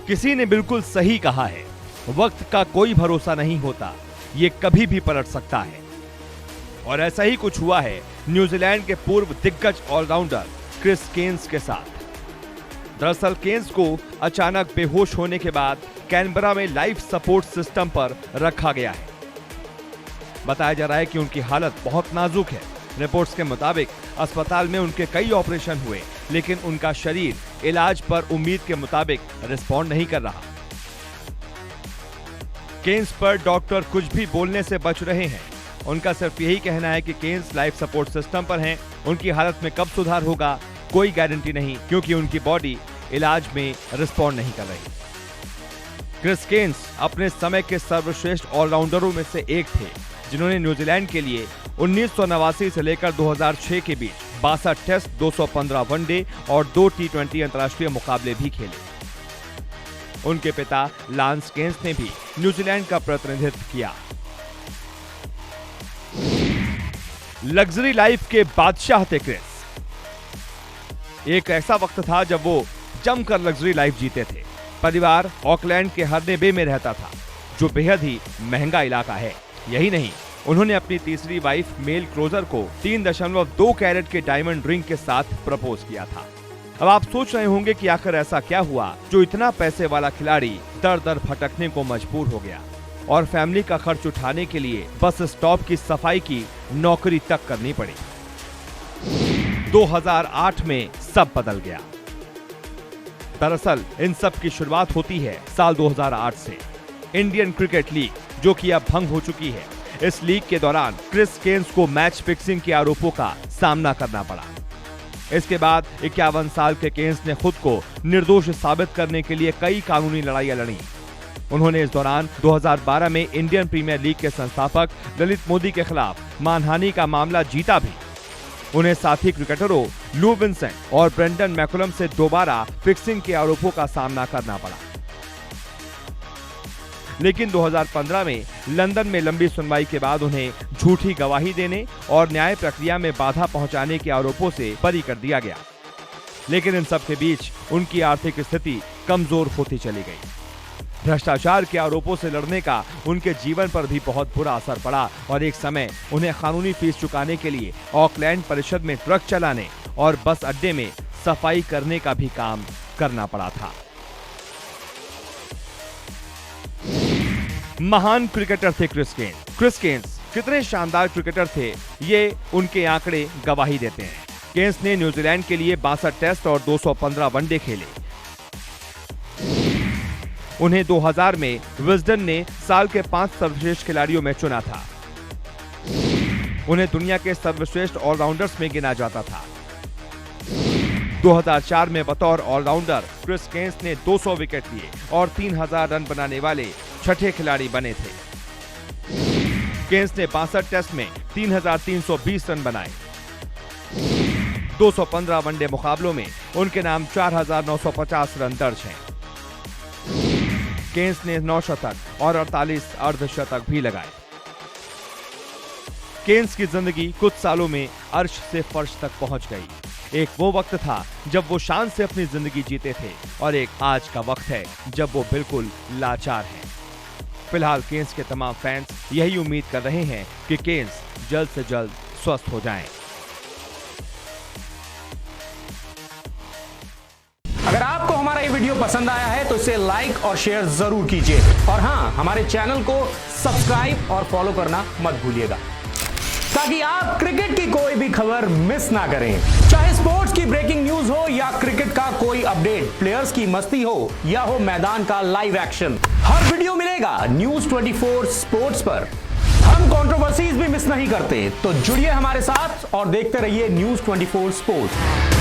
किसी ने बिल्कुल सही कहा है, वक्त का कोई भरोसा नहीं होता, ये कभी भी पलट सकता है। और ऐसा ही कुछ हुआ है न्यूजीलैंड के पूर्व दिग्गज ऑलराउंडर क्रिस केन्स के साथ। दरअसल केन्स को अचानक बेहोश होने के बाद कैनबरा में लाइफ सपोर्ट सिस्टम पर रखा गया है। बताया जा रहा है कि उनकी हालत बहुत नाजुक है। रिपोर्ट्स के मुताबिक अस्पताल में उनके कई ऑपरेशन हुए, लेकिन उनका शरीर इलाज पर उम्मीद के मुताबिक रिस्पॉन्ड नहीं कर रहा। केन्स पर डॉक्टर कुछ भी बोलने से बच रहे हैं। उनका सिर्फ यही कहना है कि केन्स लाइफ सपोर्ट सिस्टम पर हैं। उनकी हालत में कब सुधार होगा कोई गारंटी नहीं, क्योंकि उनकी बॉडी इलाज में रिस्पॉन्ड नहीं कर रही। क्रिस केन्स अपने समय के सर्वश्रेष्ठ ऑलराउंडरों में से एक थे, जिन्होंने न्यूजीलैंड के लिए 1989 से लेकर 2006 के बीच 62 टेस्ट, 215 वनडे और 2 T20 अंतर्राष्ट्रीय मुकाबले भी खेले। उनके पिता लांस केन्स ने भी न्यूजीलैंड का प्रतिनिधित्व किया। लग्जरी लाइफ के बादशाह थे क्रिस। एक ऐसा वक्त था जब वो जमकर लग्जरी लाइफ जीते थे। परिवार ऑकलैंड के हर्ने बे में रहता था, जो बेहद ही महंगा इलाका है। यही नहीं, उन्होंने अपनी तीसरी वाइफ मेल क्लोजर को 3.2 कैरेट के डायमंड रिंग के साथ प्रपोज किया था। अब आप सोच रहे होंगे कि आखिर ऐसा क्या हुआ जो इतना पैसे वाला खिलाड़ी दर दर भटकने को मजबूर हो गया और फैमिली का खर्च उठाने के लिए बस स्टॉप की सफाई की नौकरी तक करनी पड़ी। 2008 में सब बदल गया। दरअसल इन सब की शुरुआत होती है साल 2008 से। इंडियन क्रिकेट लीग, जो कि अब भंग हो चुकी है, इस लीग के दौरान क्रिस केन्स को मैच फिक्सिंग के आरोपों का सामना करना पड़ा। इसके बाद 51 साल के केन्स ने खुद को निर्दोष साबित करने के लिए कई कानूनी लड़ाइयां लड़ी। उन्होंने इस दौरान 2012 में इंडियन प्रीमियर लीग के संस्थापक ललित मोदी के खिलाफ मानहानि का मामला जीता भी। उन्हें साथी क्रिकेटरों लू विंसेंट और ब्रेंडन मैकुलम से दोबारा फिक्सिंग के आरोपों का सामना करना पड़ा। लेकिन 2015 में लंदन में लंबी सुनवाई के बाद उन्हें झूठी गवाही देने और न्याय प्रक्रिया में बाधा पहुंचाने के आरोपों से बरी कर दिया गया। लेकिन इन सब के बीच उनकी आर्थिक स्थिति कमजोर होती चली गई। भ्रष्टाचार के आरोपों से लड़ने का उनके जीवन पर भी बहुत बुरा असर पड़ा और एक समय उन्हें कानूनी फीस चुकाने के लिए ऑकलैंड परिषद में ट्रक चलाने और बस अड्डे में सफाई करने का भी काम करना पड़ा था। महान क्रिकेटर थे क्रिस केन्स। क्रिस केन्स कितने शानदार क्रिकेटर थे, ये उनके आंकड़े गवाही देते हैं। केन्स ने न्यूजीलैंड के लिए 62 टेस्ट और 215 वनडे खेले। उन्हें 2000 में विजडन ने साल के 5 सर्वश्रेष्ठ खिलाड़ियों में चुना था। उन्हें दुनिया के सर्वश्रेष्ठ ऑलराउंडर्स में गिना जाता था। 2004 में बतौर ऑलराउंडर क्रिस केन्स ने 200 विकेट लिए और 3000 रन बनाने वाले छठे खिलाड़ी बने थे। केन्स ने 62 टेस्ट में 3320 रन बनाए। 215 वनडे मुकाबलों में उनके नाम 4950 रन दर्ज हैं। केन्स ने 9 शतक और 48 अर्धशतक भी लगाए। केन्स की जिंदगी कुछ सालों में अर्श से फर्श तक पहुंच गई। एक वो वक्त था जब वो शान से अपनी जिंदगी जीते थे और एक आज का वक्त है जब वो बिल्कुल लाचार हैं। फिलहाल केन्स के तमाम फैंस यही उम्मीद कर रहे हैं कि केन्स जल्द से जल्द स्वस्थ हो जाएं। अगर आपको हमारा ये वीडियो पसंद आया है तो इसे लाइक और शेयर जरूर कीजिए और हाँ, हमारे चैनल को सब्सक्राइब और फॉलो करना मत भूलिएगा, ताकि आप क्रिकेट की कोई भी खबर मिस ना करें। चाहे स्पोर्ट्स की ब्रेकिंग न्यूज हो या क्रिकेट का कोई अपडेट, प्लेयर्स की मस्ती हो या हो मैदान का लाइव एक्शन, हर वीडियो मिलेगा न्यूज 24 स्पोर्ट्स पर। हम कंट्रोवर्सीज भी मिस नहीं करते, तो जुड़िए हमारे साथ और देखते रहिए न्यूज 24 स्पोर्ट्स।